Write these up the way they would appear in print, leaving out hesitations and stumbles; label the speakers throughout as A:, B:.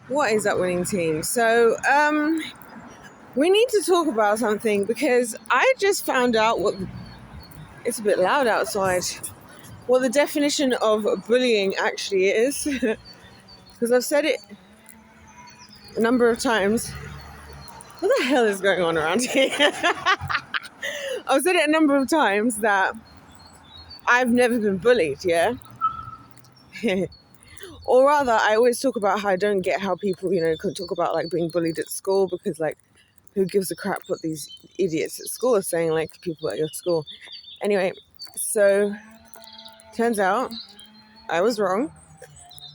A: What is up, winning team? So, we need to talk about something because I just found out it's a bit loud outside, what the definition of bullying actually is. Because I've said it a number of times. What the hell is going on around here? I've said it a number of times that I've never been bullied, yeah? Or rather, I always talk about how I don't get how people, could talk about like being bullied at school because like, who gives a crap what these idiots at school are saying, like people at your school. Anyway, so turns out I was wrong.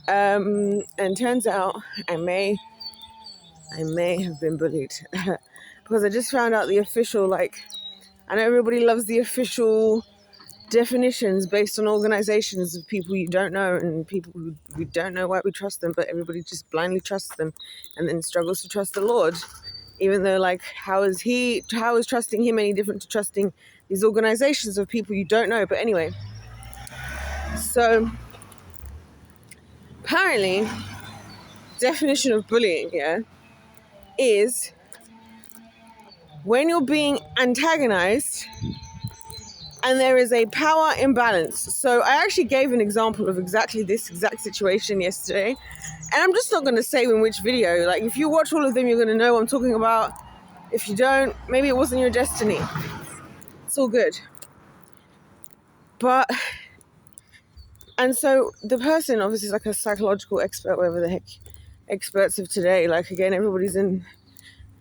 A: And turns out I may have been bullied because I just found out the official, I know everybody loves the official definitions based on organizations of people you don't know and people who we don't know why we trust them, but everybody just blindly trusts them and then struggles to trust the Lord, even though how is trusting him any different to trusting these organizations of people you don't know? But anyway, so apparently definition of bullying, is when you're being antagonized and there is a power imbalance. So I actually gave an example of exactly this exact situation yesterday. And I'm just not going to say in which video. Like, if you watch all of them, you're going to know what I'm talking about. If you don't, maybe it wasn't your destiny. It's all good. And so the person obviously is like a psychological expert, whatever the heck experts of today. Like, again, everybody's in...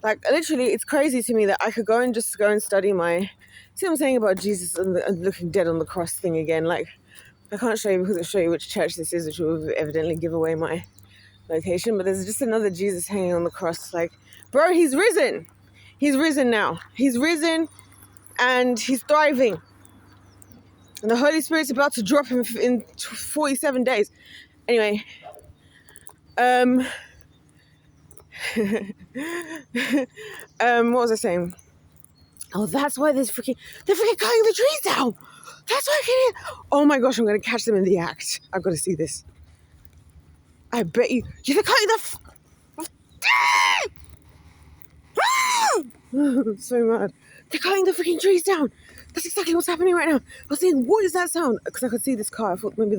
A: literally, it's crazy to me that I could go and study my... See what I'm saying about Jesus and looking dead on the cross thing again? Like, I can't show you because I'll show you which church this is, which will evidently give away my location. But there's just another Jesus hanging on the cross. Like, bro, he's risen. He's risen now. He's risen and he's thriving. And the Holy Spirit's about to drop him in 47 days. Anyway, what was I saying? Oh, that's why they're freaking cutting the trees down. That's why I can't. Oh my gosh, I'm going to catch them in the act. I've got to see this. I bet you. They're cutting the... So mad. They're cutting the freaking trees down. That's exactly what's happening right now. I was saying, what is that sound? Because I could see this car. I thought maybe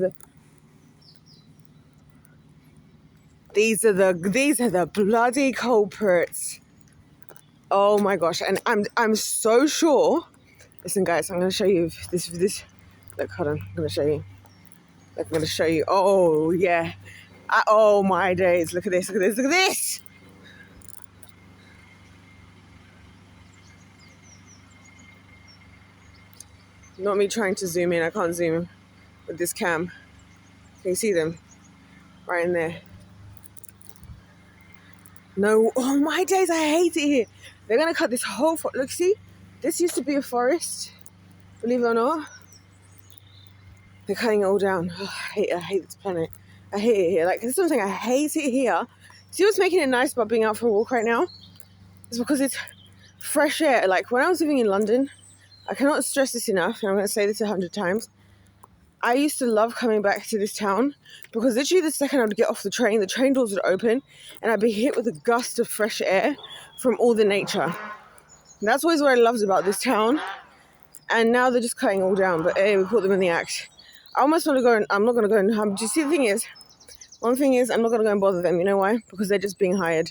A: These are the bloody culprits. Oh my gosh. And I'm so sure. Listen guys, I'm gonna show you this look, hold on, I'm gonna show you. Look, I'm gonna show you. Oh yeah. Oh my days. Look at this. Not me trying to zoom in. I can't zoom with this cam. Can you see them? Right in there. No. Oh my days. I hate it here. They're going to cut this whole... Look, see? This used to be a forest. Believe it or not. They're cutting it all down. Oh, I hate this planet. I hate it here. Like, this is something I hate it here. See what's making it nice about being out for a walk right now? It's because it's fresh air. Like, when I was living in London... I cannot stress this enough, and I'm going to say this 100 times. I used to love coming back to this town because literally the second I would get off the train doors would open and I'd be hit with a gust of fresh air from all the nature. And that's always what I loved about this town. And now they're just cutting all down, but hey, we caught them in the act. I almost want to go and I'm not going to go and... do you see the thing is? One thing is, I'm not going to go and bother them. You know why? Because they're just being hired.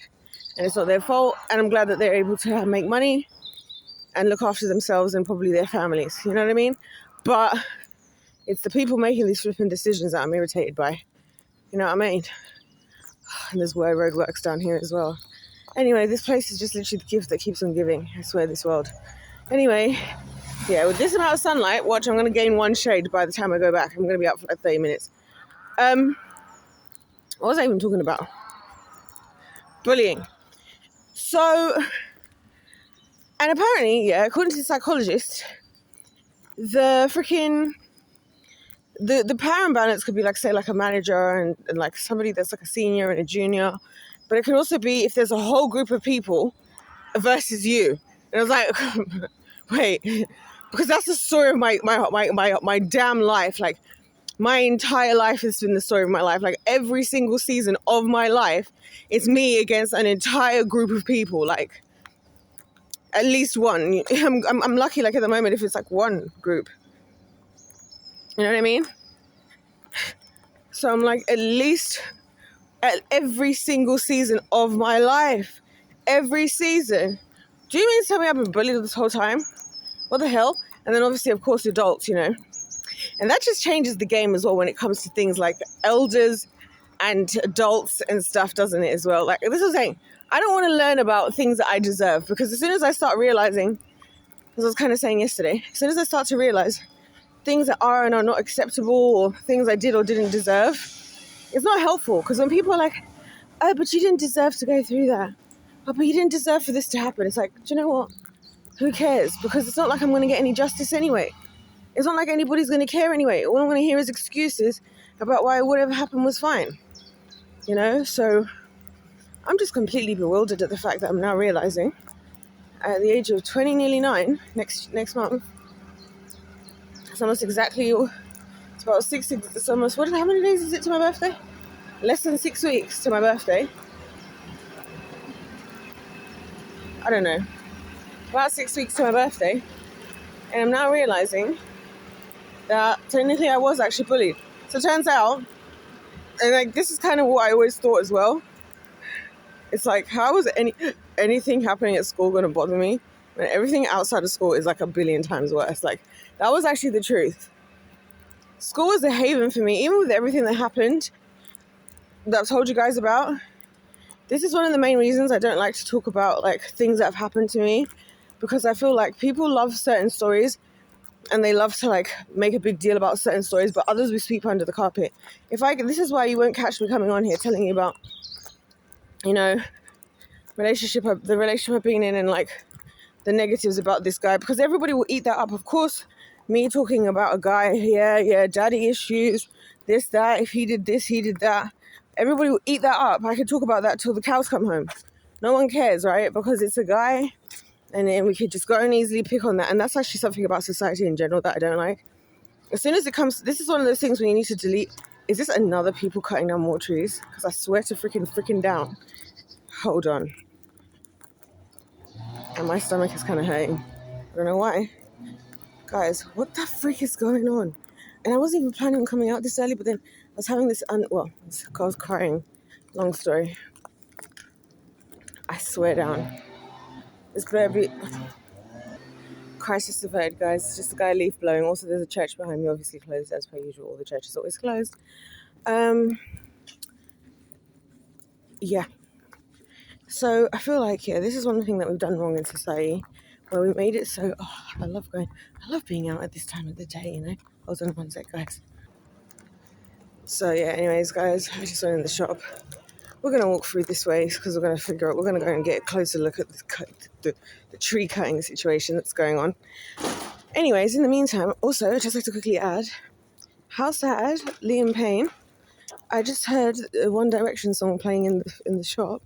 A: And it's not their fault. And I'm glad that they're able to make money and look after themselves and probably their families. You know what I mean? But it's the people making these flipping decisions that I'm irritated by. You know what I mean? And there's roadworks down here as well. Anyway, this place is just literally the gift that keeps on giving. I swear, this world. Anyway, yeah, with this amount of sunlight, watch, I'm going to gain one shade by the time I go back. I'm going to be out for like 30 minutes. What was I even talking about? Bullying. So... And apparently, yeah, according to the psychologist, the power imbalance could be like, say, like a manager and like somebody that's like a senior and a junior. But it could also be if there's a whole group of people versus you. And I was like, wait, because that's the story of my damn life. Like, my entire life has been the story of my life. Like every single season of my life, it's me against an entire group of people. Like at least one. I'm lucky. Like at the moment, if it's like one group, you know what I mean? So I'm like at least at every single season of my life, every season. Do you mean to tell me I've been bullied this whole time? What the hell? And then obviously, of course, adults, you know. And that just changes the game as well when it comes to things like elders and adults and stuff, doesn't it, as well? Like, this is what I'm saying. I don't want to learn about things that I deserve, because as soon as I start realizing, as I was kind of saying yesterday, as soon as I start to realize things that are and are not acceptable, or things I did or didn't deserve, it's not helpful. Because when people are like, oh, but you didn't deserve to go through that. Oh, but you didn't deserve for this to happen. It's like, do you know what? Who cares? Because it's not like I'm going to get any justice anyway. It's not like anybody's going to care anyway. All I'm going to hear is excuses about why whatever happened was fine. You know? So I'm just completely bewildered at the fact that I'm now realizing at the age of 20, nearly 9, next month, it's almost exactly, it's about it's almost, how many days is it to my birthday? Less than 6 weeks to my birthday. I don't know. About 6 weeks to my birthday. And I'm now realizing that technically I was actually bullied. So it turns out, and like this is kind of what I always thought as well. It's like, how is anything happening at school going to bother me when everything outside of school is like a billion times worse? Like, that was actually the truth. School was a haven for me, even with everything that happened that I've told you guys about. This is one of the main reasons I don't like to talk about like things that have happened to me, because I feel like people love certain stories and they love to like make a big deal about certain stories, but others we sweep under the carpet. This is why you won't catch me coming on here telling you about, you know, the relationship I've been in and like the negatives about this guy, because everybody will eat that up. Of course, me talking about a guy, yeah, daddy issues, this, that, if he did this, he did that. Everybody will eat that up. I could talk about that till the cows come home. No one cares, right? Because it's a guy, and then we could just go and easily pick on that. And that's actually something about society in general that I don't like. As soon as it comes, this is one of those things when you need to delete. Is this another people cutting down more trees? Because I swear to freaking down. Hold on. And my stomach is kind of hurting. I don't know why. Guys, what the freak is going on? And I wasn't even planning on coming out this early, but then I was having this, I was crying. Long story. I swear down. This baby. Crisis averted, guys. It's just a guy leaf blowing. Also, there's a church behind me, obviously closed as per usual. All the churches are always closed. Yeah. So I feel like, this is one thing that we've done wrong in society, where we made it so, I love being out at this time of the day, you know. Hold on one sec, guys. So yeah, anyways, guys, I just went in the shop. We're going to walk through this way because we're going to we're going to go and get a closer look at the tree cutting situation that's going on. Anyways, in the meantime, also, I'd just like to quickly add, how sad, Liam Payne. I just heard a One Direction song playing in the shop.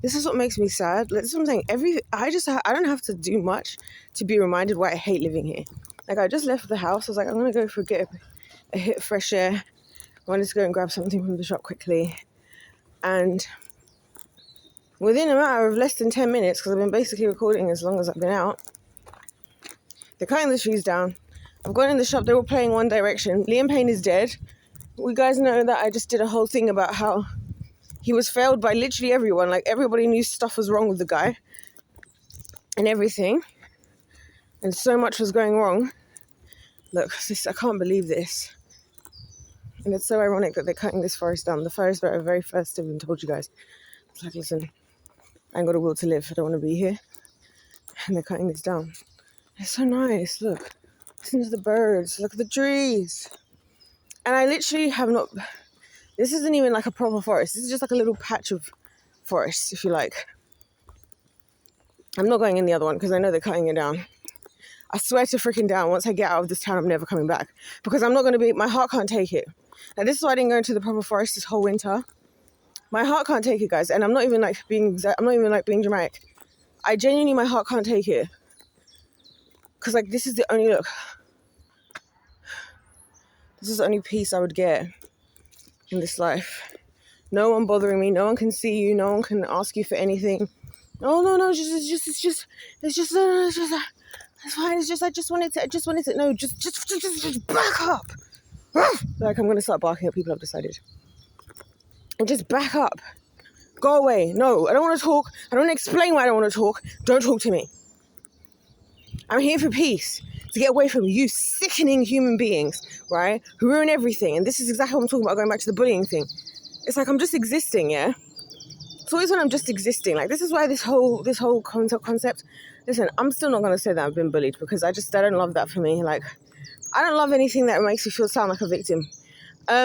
A: This is what makes me sad. Like, this is what I'm saying. I don't have to do much to be reminded why I hate living here. Like, I just left the house. I was like, I'm going to go get a hit of fresh air. I wanted to go and grab something from the shop quickly. And within a matter of less than 10 minutes, because I've been basically recording as long as I've been out, they're cutting the trees down. I've gone in the shop. They were playing One Direction. Liam Payne is dead. We guys know that I just did a whole thing about how he was failed by literally everyone. Like, everybody knew stuff was wrong with the guy and everything. And so much was going wrong. Look, I can't believe this. And it's so ironic that they're cutting this forest down. The forest that I very first even told you guys. It's like, listen, I ain't got a will to live. I don't want to be here. And they're cutting this down. It's so nice. Look. Listen to the birds. Look at the trees. And I literally have not... This isn't even like a proper forest. This is just like a little patch of forest, if you like. I'm not going in the other one because I know they're cutting it down. I swear to freaking down, once I get out of this town, I'm never coming back. Because I'm not going to be... My heart can't take it. Now, this is why I didn't go into the proper forest this whole winter. My heart can't take it, guys. And I'm not even like being dramatic. I genuinely, my heart can't take it. Because like, this is the only... Look. This is the only peace I would get in this life. No one bothering me. No one can see you. No one can ask you for anything. No. It's just. It's fine. It's just. I just wanted to. No, just back up. Like, I'm gonna start barking at people. I've decided. And just back up. Go away. No, I don't want to talk. I don't want to explain why I don't want to talk. Don't talk to me. I'm here for peace. To get away from you sickening human beings, right? Who ruin everything. And this is exactly what I'm talking about, going back to the bullying thing. It's like I'm just existing, yeah? It's always when I'm just existing. Like, this is why this whole concept. Listen, I'm still not going to say that I've been bullied, because I don't love that for me. Like, I don't love anything that makes me sound like a victim. Yeah,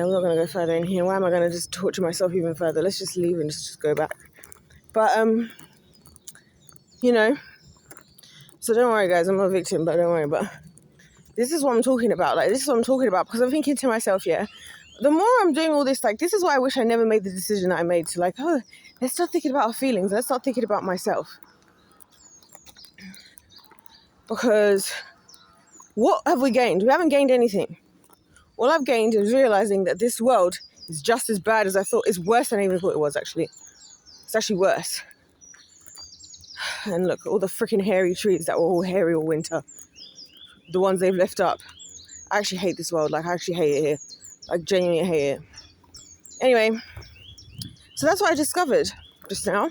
A: I'm not going to go further in here. Why am I going to just torture myself even further? Let's just leave and just go back. But, you know, so don't worry, guys. I'm not a victim, but don't worry. But this is what I'm talking about. Like, this is what I'm talking about, because I'm thinking to myself, yeah, the more I'm doing all this, like, this is why I wish I never made the decision that I made to, like, oh, let's start thinking about our feelings. Let's start thinking about myself. Because what have we gained? We haven't gained anything. All I've gained is realizing that this world is just as bad as I thought. It's worse than I even thought it was, actually. It's actually worse. And look, all the freaking hairy trees that were all hairy all winter. The ones they've left up. I actually hate this world. Like, I actually hate it here. I genuinely hate it. Anyway, so that's what I discovered just now.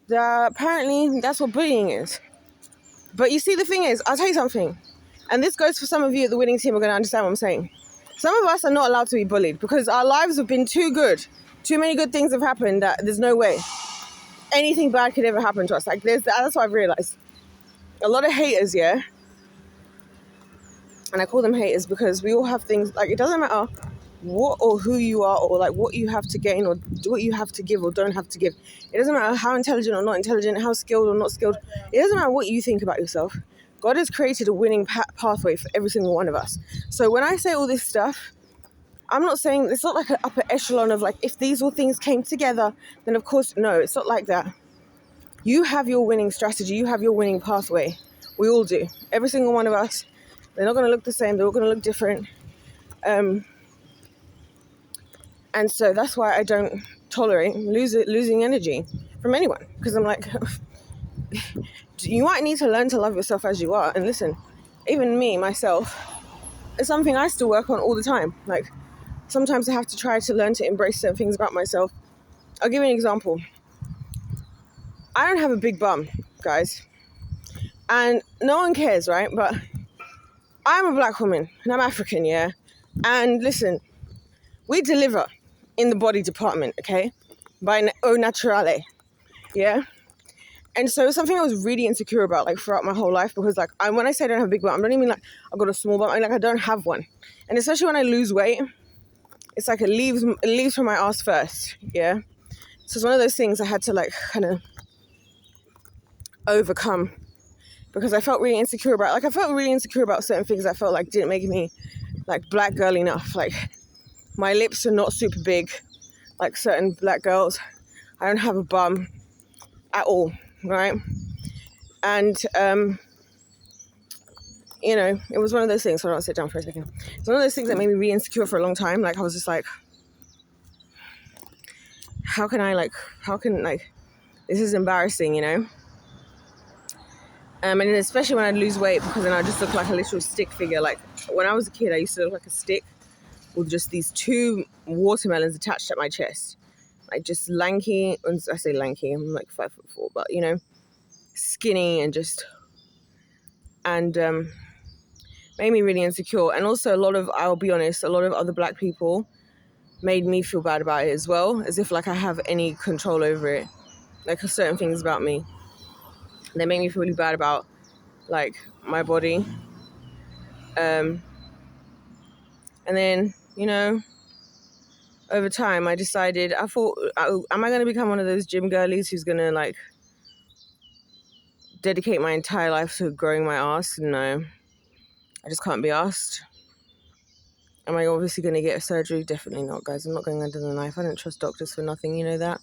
A: That apparently that's what bullying is. But you see, the thing is, I'll tell you something. And this goes for some of you at the winning team are going to understand what I'm saying. Some of us are not allowed to be bullied because our lives have been too good. Too many good things have happened that there's no way anything bad could ever happen to us. Like, that's what I've realized. A lot of haters, yeah? And I call them haters because we all have things, like, it doesn't matter what or who you are, or like what you have to gain, or what you have to give or don't have to give. It doesn't matter how intelligent or not intelligent, how skilled or not skilled. It doesn't matter what you think about yourself. God has created a winning pathway for every single one of us. So when I say all this stuff, I'm not saying, it's not like an upper echelon of like, if these all things came together, then of course, no, it's not like that. You have your winning strategy. You have your winning pathway. We all do. Every single one of us. They're not going to look the same. They're all going to look different. And so that's why I don't tolerate losing energy from anyone. Because I'm like, you might need to learn to love yourself as you are. And listen, even me, myself, it's something I still work on all the time. Like, sometimes I have to try to learn to embrace certain things about myself. I'll give you an example. I don't have a big bum, guys. And no one cares, right? But I'm a black woman and I'm African, yeah? And listen, we deliver in the body department, okay? By au naturale, yeah? And so it's something I was really insecure about, like, throughout my whole life, because, like, when I say I don't have a big bum, I don't even mean, like, I've got a small bum. I don't have one. And especially when I lose weight, it's like it leaves from my ass first, yeah? So it's one of those things I had to, like, kind of overcome, because I felt really insecure about, like, I felt really insecure about certain things I felt like didn't make me, like, black girl enough. Like, my lips are not super big, like certain black girls. I don't have a bum at all, right? And, you know, it was one of those things. Hold on, I'll sit down for a second. It's one of those things that made me really insecure for a long time. Like, I was just like, how can, this is embarrassing, you know? And then especially when I'd lose weight, because then I just look like a little stick figure. Like, when I was a kid, I used to look like a stick with just these 2 watermelons attached at my chest. Like, just lanky, I say lanky, I'm like 5'4", but, you know, skinny and just, and made me really insecure. And also I'll be honest, a lot of other black people made me feel bad about it as well, as if like I have any control over it, like certain things about me. They make me feel really bad about, like, my body. And then, you know, over time, I decided, I thought, am I going to become one of those gym girlies who's going to, like, dedicate my entire life to growing my ass? No. I just can't be asked. Am I obviously going to get a surgery? Definitely not, guys. I'm not going under the knife. I don't trust doctors for nothing, you know that.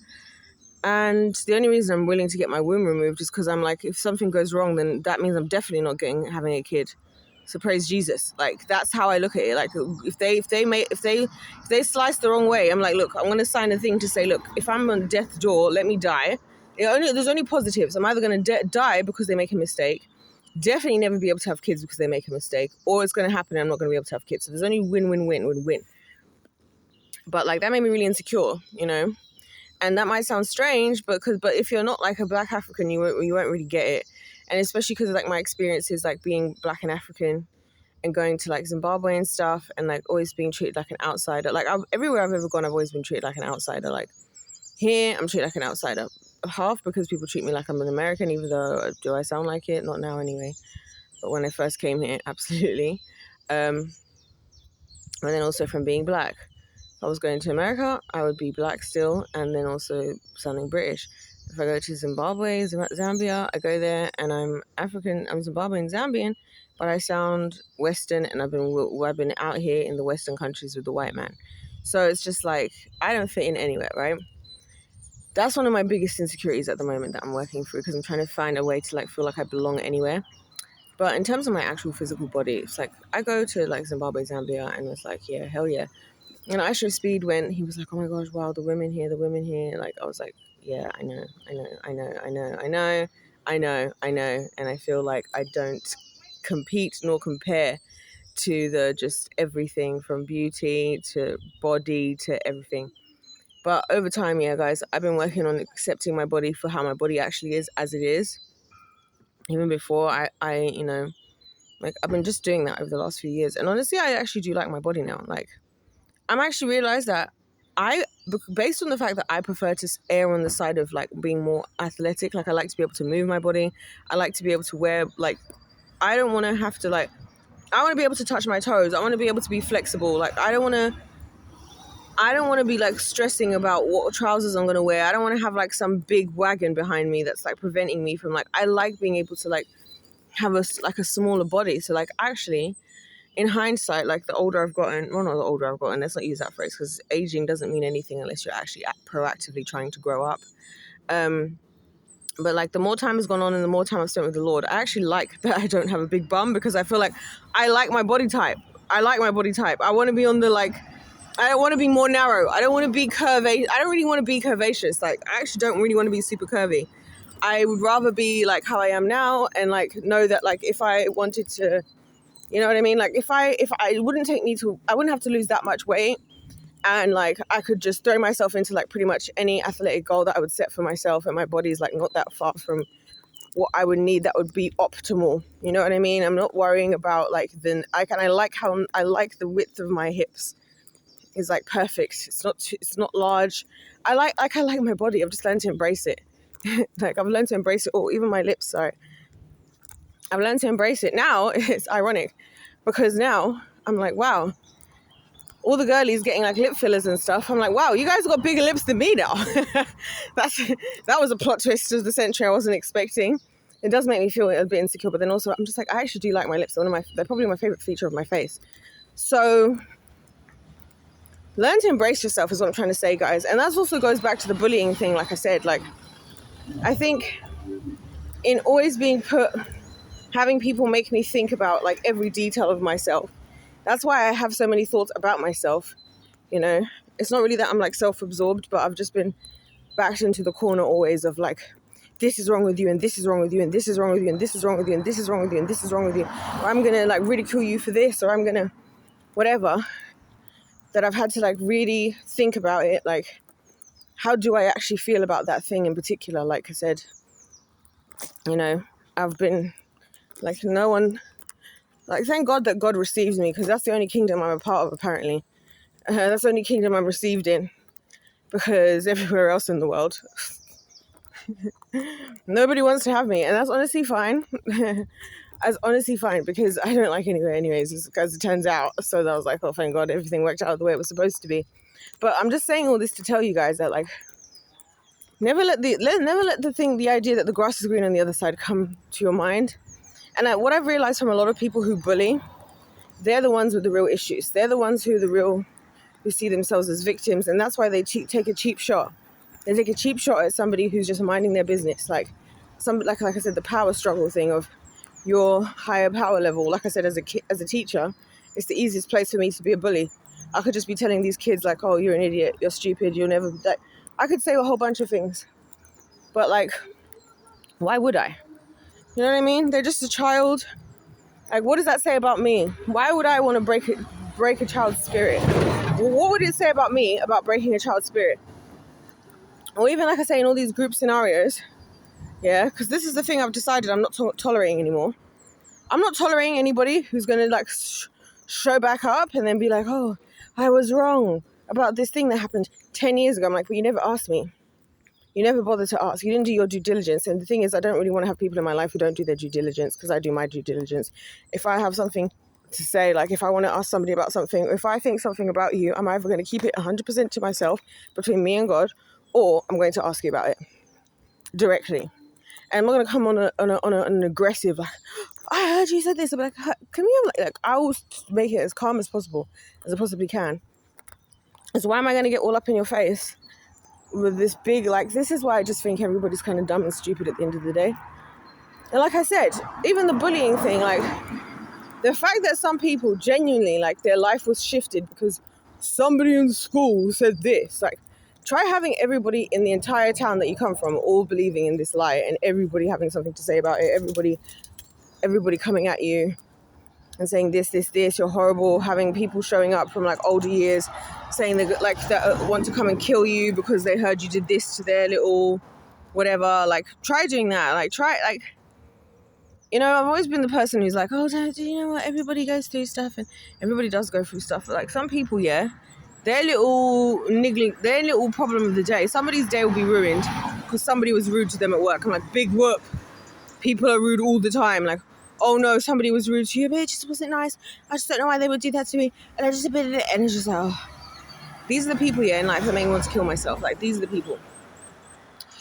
A: And the only reason I'm willing to get my womb removed is because I'm like, if something goes wrong, then that means I'm definitely not having a kid. So praise Jesus. Like, that's how I look at it. Like, if they slice the wrong way, I'm like, look, I'm going to sign a thing to say, look, if I'm on death's door, let me die. There's only positives. I'm either going to die because they make a mistake, definitely never be able to have kids because they make a mistake, or it's going to happen and I'm not going to be able to have kids. So there's only win. But like, that made me really insecure, you know? And that might sound strange, but if you're not like a Black African, you won't really get it. And especially because of like my experiences, like being Black and African and going to like Zimbabwe and stuff, and like always being treated like an outsider. Like, everywhere I've ever gone, I've always been treated like an outsider. Like, here, I'm treated like an outsider. Half because people treat me like I'm an American, even though, do I sound like it? Not now anyway. But when I first came here, absolutely. And then also from being Black. If I was going to America, I would be Black still, and then also sounding British. If I go to Zimbabwe, Zambia, I go there and I'm African, I'm Zimbabwean, Zambian, but I sound Western, and I've been out here in the Western countries with the white man. So it's just like, I don't fit in anywhere, right? That's one of my biggest insecurities at the moment that I'm working through, because I'm trying to find a way to like feel like I belong anywhere. But in terms of my actual physical body, it's like, I go to like Zimbabwe, Zambia, and it's like, yeah, hell yeah. And Usher Speed, when he was like, oh my gosh, wow, the women here. Like, I was like, yeah, I know. And I feel like I don't compete nor compare to the just everything from beauty to body to everything. But over time, yeah, guys, I've been working on accepting my body for how my body actually is, as it is. Even before I you know, like, I've been just doing that over the last few years. And honestly, I actually do like my body now. Like, I'm actually realized that based on the fact that I prefer to err on the side of like being more athletic, like I like to be able to move my body. I like to be able to wear, like, I don't want to have to like, I want to be able to touch my toes. I want to be able to be flexible. Like, I don't want to be like stressing about what trousers I'm going to wear. I don't want to have like some big wagon behind me that's like preventing me from like, I like being able to like have a smaller body. So like, actually, in hindsight, like the older I've gotten, well, not the older I've gotten, let's not use that phrase, because aging doesn't mean anything unless you're actually proactively trying to grow up. But like, the more time has gone on and the more time I've spent with the Lord, I actually like that I don't have a big bum, because I feel like I like my body type. I want to be on the like, I don't want to be more narrow. I don't want to be curvaceous. I don't really want to be curvaceous. Like, I actually don't really want to be super curvy. I would rather be like how I am now, and like know that like if I wanted to, you know what I mean? Like, I wouldn't have to lose that much weight, and like I could just throw myself into like pretty much any athletic goal that I would set for myself, and my body's like not that far from what I would need that would be optimal. You know what I mean? I'm not worrying about like I like the width of my hips is like perfect. It's not large. I like my body. I've just learned to embrace it. Like, I've learned to embrace it all, even my lips. Sorry. I've learned to embrace it. Now, it's ironic because now I'm like, wow, all the girlies getting like lip fillers and stuff. I'm like, wow, you guys got bigger lips than me now. That was a plot twist of the century I wasn't expecting. It does make me feel a bit insecure, but then also I'm just like, I actually do like my lips. They're probably my favorite feature of my face. So learn to embrace yourself is what I'm trying to say, guys. And that also goes back to the bullying thing. Like I said, like, I think in always having people make me think about like every detail of myself. That's why I have so many thoughts about myself. You know, it's not really that I'm like self-absorbed, but I've just been backed into the corner always of like, this is wrong with you, and this is wrong with you, and this is wrong with you, and this is wrong with you, and this is wrong with you, and this is wrong with you. Or I'm gonna like ridicule you for this, or I'm gonna whatever. That I've had to like really think about it. Like, how do I actually feel about that thing in particular? Like I said, you know, I've been like, no one, like, thank God that God receives me, because that's the only kingdom I'm a part of, apparently. That's the only kingdom I'm received in, because everywhere else in the world, nobody wants to have me. And that's honestly fine. That's honestly fine, because I don't like anywhere anyways, as it turns out. So that was like, oh, thank God, everything worked out the way it was supposed to be. But I'm just saying all this to tell you guys that, like, never let the idea that the grass is green on the other side come to your mind. And what I've realized from a lot of people who bully, they're the ones with the real issues. They're the ones who see themselves as victims, and that's why they take a cheap shot. They take a cheap shot at somebody who's just minding their business. Like I said, the power struggle thing of your higher power level. Like I said, as a teacher, it's the easiest place for me to be a bully. I could just be telling these kids like, oh, you're an idiot, you're stupid, you'll never, like, I could say a whole bunch of things, but like, why would I? You know what I mean? They're just a child. Like, what does that say about me? Why would I want to break a child's spirit? Well, what would it say about me about breaking a child's spirit? Or even, like I say, in all these group scenarios, yeah, because this is the thing I've decided I'm not tolerating anymore. I'm not tolerating anybody who's going to like show back up and then be like, oh, I was wrong about this thing that happened 10 years ago. I'm like, but you never asked me. You never bothered to ask. You didn't do your due diligence. And the thing is, I don't really want to have people in my life who don't do their due diligence, because I do my due diligence. If I have something to say, like if I want to ask somebody about something, or if I think something about you, I'm either going to keep it 100% to myself between me and God, or I'm going to ask you about it directly. And I'm not going to come on an aggressive, like, I heard you said this. I'm like, can we have like I will make it as calm as possible, as I possibly can. So why am I going to get all up in your face with this big, like, this is why I just think everybody's kind of dumb and stupid at the end of the day. And like I said, even the bullying thing, like, the fact that some people genuinely, like, their life was shifted because somebody in school said this, like, try having everybody in the entire town that you come from all believing in this lie, and everybody having something to say about it, everybody coming at you and saying this, you're horrible, having people showing up from like older years saying that want to come and kill you because they heard you did this to their little whatever. Like, try doing that. Like, you know, I've always been the person who's like, oh, do you know what, everybody goes through stuff, and everybody does go through stuff. But like, some people, yeah, their little problem of the day, somebody's day will be ruined because somebody was rude to them at work. I'm like, big whoop. People are rude all the time. Like, oh no, somebody was rude to you, but it just wasn't nice. I just don't know why they would do that to me. And I just a bit of it, and it's just like, oh, these are the people, yeah, in life that make me want to kill myself. Like, these are the people.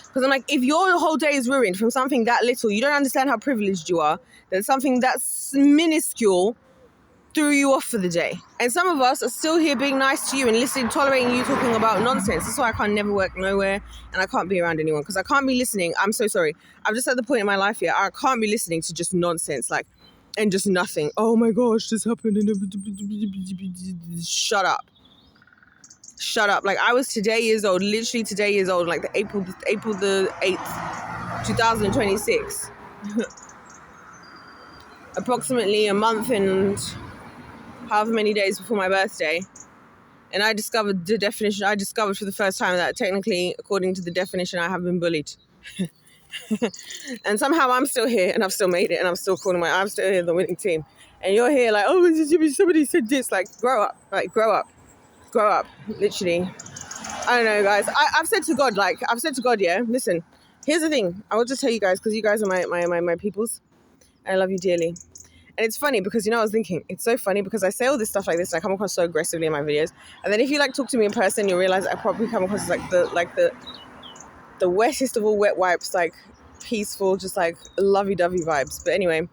A: Because I'm like, if your whole day is ruined from something that little, you don't understand how privileged you are, that something that's minuscule threw you off for the day. And some of us are still here being nice to you and listening, tolerating you talking about nonsense. That's why I can't never work nowhere, and I can't be around anyone, because I can't be listening. I'm so sorry. I'm just at the point in my life here, I can't be listening to just nonsense, like, and just nothing. Oh my gosh, this happened. Shut up. Shut up. Like, I was literally today years old, like the April the 8th, 2026. Approximately a month and however many days before my birthday. And I discovered for the first time that technically, according to the definition, I have been bullied. And somehow I'm still here, and I've still made it, and I'm still still here in the winning team. And you're here like, oh, somebody said this. Like, grow up. Like, grow up. Grow up. Literally. I don't know, guys. I've said to God, yeah, listen, here's the thing. I will just tell you guys, because you guys are my peoples, and I love you dearly. And it's funny because, you know, I was thinking, it's so funny because I say all this stuff like this and I come across so aggressively in my videos. And then if you like talk to me in person, you'll realize I probably come across as the wettest of all wet wipes, like peaceful, just like lovey-dovey vibes. But anyway,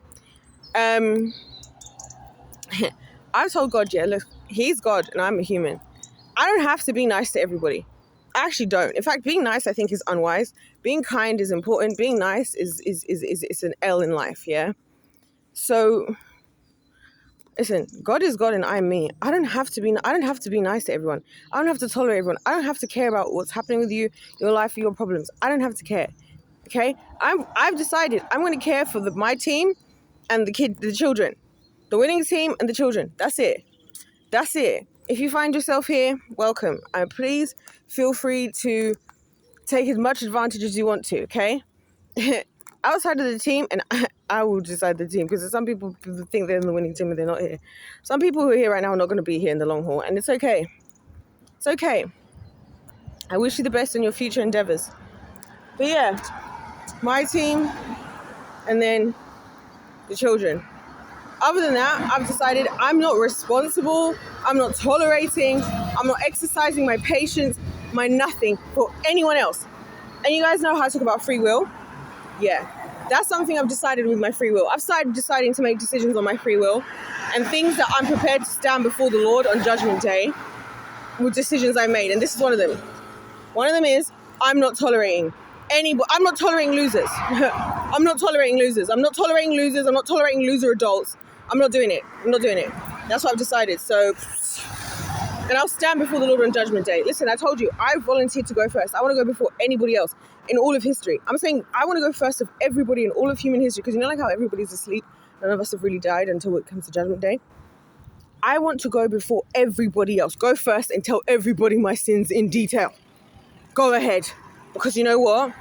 A: I've told God, yeah, look, he's God and I'm a human. I don't have to be nice to everybody. I actually don't. In fact, being nice, I think, is unwise. Being kind is important. Being nice is an L in life, yeah? So, listen, God is God and I'm me. I don't have to be nice to everyone. I don't have to tolerate everyone. I don't have to care about what's happening with you, your life, your problems. I don't have to care. Okay? I've decided I'm going to care for my team and the children. The winning team and the children. That's it. That's it. If you find yourself here, welcome. And please feel free to take as much advantage as you want to, okay? Outside of the team, and I will decide the team, because some people think they're in the winning team and they're not here. Some people who are here right now are not going to be here in the long haul, and it's okay. It's okay. I wish you the best in your future endeavors. But yeah, my team, and then the children. Other than that, I've decided I'm not responsible, I'm not tolerating, I'm not exercising my patience, my nothing for anyone else. And you guys know how I talk about free will? Yeah, that's something I've decided with my free will. I've started deciding to make decisions on my free will, and things that I'm prepared to stand before the Lord on Judgment Day with decisions I made. And this is one of them. One of them is I'm not tolerating anybody. I'm not tolerating losers. I'm not tolerating losers. I'm not tolerating losers. I'm not tolerating loser adults. I'm not doing it. I'm not doing it. That's what I've decided. So, and I'll stand before the Lord on Judgment Day. Listen, I told you, I volunteered to go first. I want to go before anybody else in all of history. I'm saying I want to go first of everybody in all of human history, because you know, like how everybody's asleep, none of us have really died until it comes to Judgment Day. I want to go before everybody else. Go first and tell everybody my sins in detail. Go ahead. Because you know what?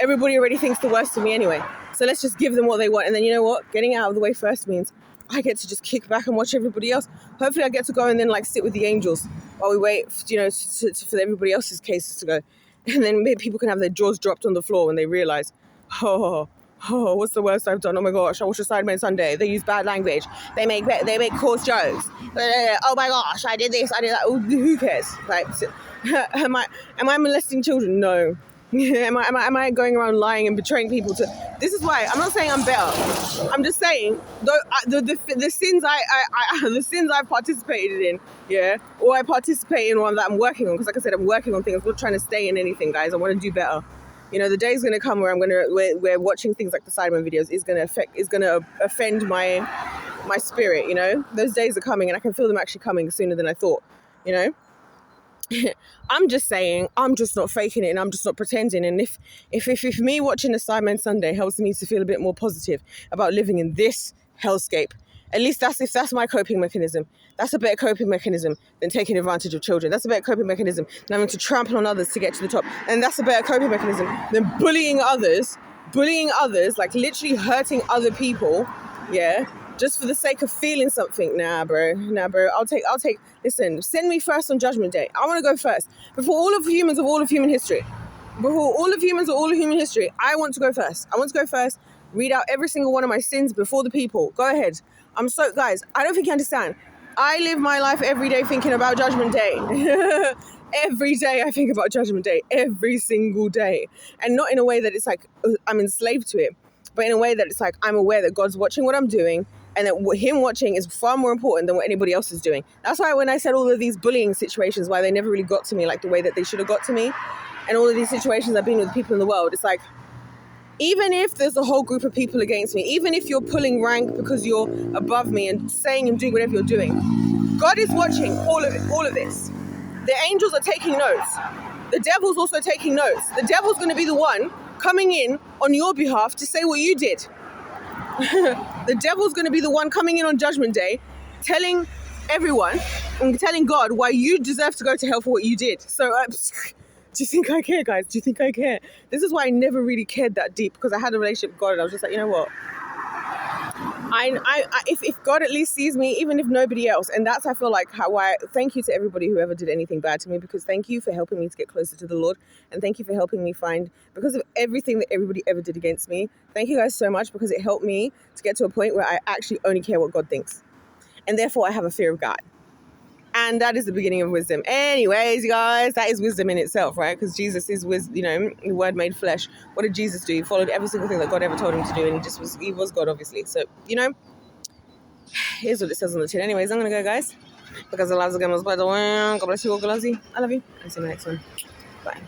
A: Everybody already thinks the worst of me anyway. So let's just give them what they want. And then you know what? Getting out of the way first means I get to just kick back and watch everybody else. Hopefully I get to go and then like sit with the angels while we wait, for everybody else's cases to go. And then maybe people can have their jaws dropped on the floor when they realize, oh, what's the worst I've done? Oh my gosh, I watched a Sidemen Sunday. They use bad language. They make coarse jokes. Oh my gosh, I did this, I did that. Oh, who cares? Like, am I molesting children? No. Am I going around lying and betraying people? This is why I'm not saying I'm better. I'm just saying the sins the sins I've participated in, yeah, or I participate in one that I'm working on. Because like I said, I'm working on things. I'm not trying to stay in anything, guys. I want to do better. You know, the day is going to come where where watching things like the Sidemen videos is going to offend my spirit. You know, those days are coming, and I can feel them actually coming sooner than I thought. You know. I'm just saying, I'm just not faking it, and I'm just not pretending. And if me watching the Sidemen Sunday helps me to feel a bit more positive about living in this hellscape, at least if that's my coping mechanism. That's a better coping mechanism than taking advantage of children. That's a better coping mechanism than having to trample on others to get to the top. And that's a better coping mechanism than bullying others, like literally hurting other people, yeah, just for the sake of feeling something. Nah, bro. I'll take, listen, send me first on Judgment Day. I want to go first. Before all of humans of all of human history. I want to go first. Read out every single one of my sins before the people. Go ahead. Guys, I don't think you understand. I live my life every day thinking about Judgment Day. Every day I think about Judgment Day. Every single day. And not in a way that it's like I'm enslaved to it, but in a way that it's like I'm aware that God's watching what I'm doing, and that him watching is far more important than what anybody else is doing. That's why when I said all of these bullying situations, why they never really got to me like the way that they should have got to me, and all of these situations I've been with people in the world, it's like, even if there's a whole group of people against me, even if you're pulling rank because you're above me and saying and doing whatever you're doing, God is watching all of this. The angels are taking notes. The devil's also taking notes. The devil's going to be the one coming in on your behalf to say what you did. The devil's going to be the one coming in on Judgment Day, telling everyone and telling God why you deserve to go to hell for what you did. So, do you think I care, guys? Do you think I care? This is why I never really cared that deep, because I had a relationship with God, and I was just like, you know what? If God at least sees me, even if nobody else, and that's, I feel like, thank you to everybody who ever did anything bad to me, because thank you for helping me to get closer to the Lord, and thank you for helping me find, because of everything that everybody ever did against me, thank you guys so much, because it helped me to get to a point where I actually only care what God thinks, and therefore I have a fear of God. And that is the beginning of wisdom. Anyways, you guys, that is wisdom in itself, right? Because Jesus is wisdom, the word made flesh. What did Jesus do? He followed every single thing that God ever told him to do, and he was God, obviously. So, here's what it says on the tin. Anyways, I'm going to go, guys, because the lives are going to God bless you all, God loves you. I love you. I'll see you in the next one. Bye.